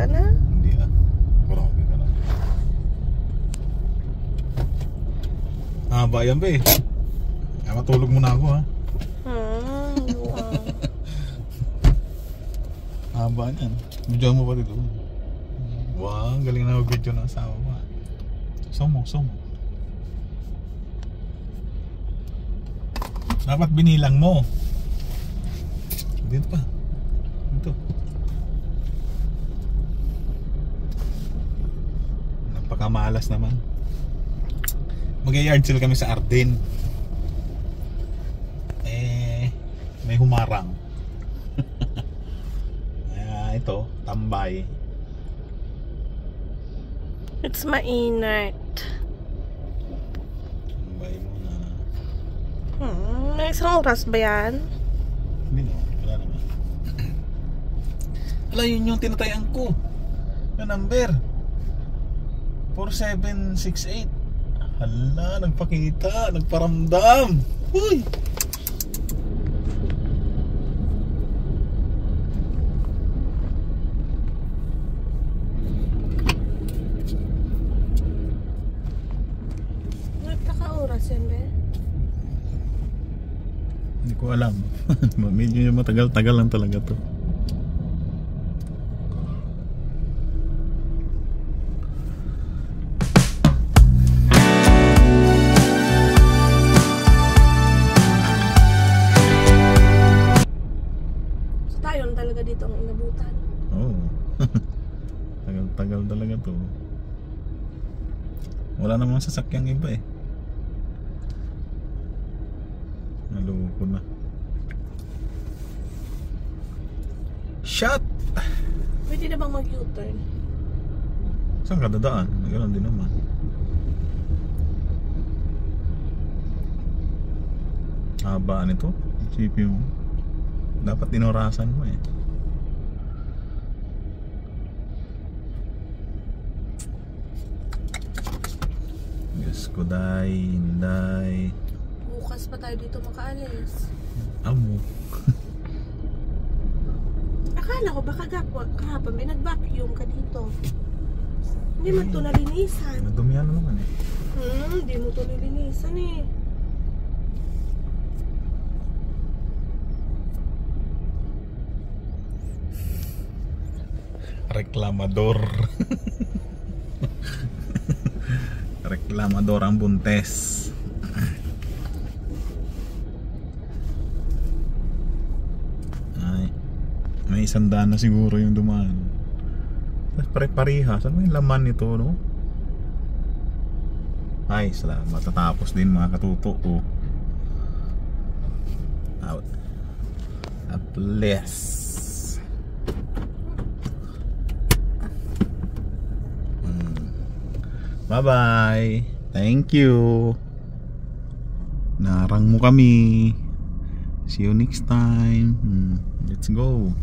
ka na? Hindi ah. Grabe ka na. Haba yan ba eh. Kaya matulog muna ako ha. Wow. Haba yan. Video mo pa dito. Wow, galing na mag-video ng asawa mo. Sumo. Dapat binilang mo. Dito pa. Dito. Napakamalas naman. Mag-yard sale kami sa Arden. May humarang. Ito, tambay. It's mainit. Tambay muna. May isang oras ba yan? Hindi no, wala naman. Wala, yun yung tinatayan ko na number 4768. Hala, nagpakita, nagparamdam. Uy! Nagkaka-oras yan ba? Hindi ko alam. Medyo matagal-tagal lang talaga to. So tayo na talaga dito ang inabutan. Oo. Tagal-tagal talaga to. Wala namang sasakyang iba eh. Naloko na. Shot! Pwede na bang mag-U-turn? Saan ka dadaan? Ganoon din naman. Habaan ito. Isipin mo. Dapat dinorasan mo eh. Diyos ko, Hinday. Bukas pa tayo dito makaalis. Amo. Akala ko baka kahapon may nag-vacuum ka dito. Hindi mo ito nalinisan. Nadumihan na naman eh. Hindi mo ito nalinisan eh. Reklamador. Reklamador ang buntes. Ay, may 100 na siguro yung dumaan. Pare-parehas. Ano yung laman nito, no? Ay, salamat. Matatapos din mga katuto ko. Out. At least. Bye-bye. Thank you. Narang mo kami. See you next time. Let's go.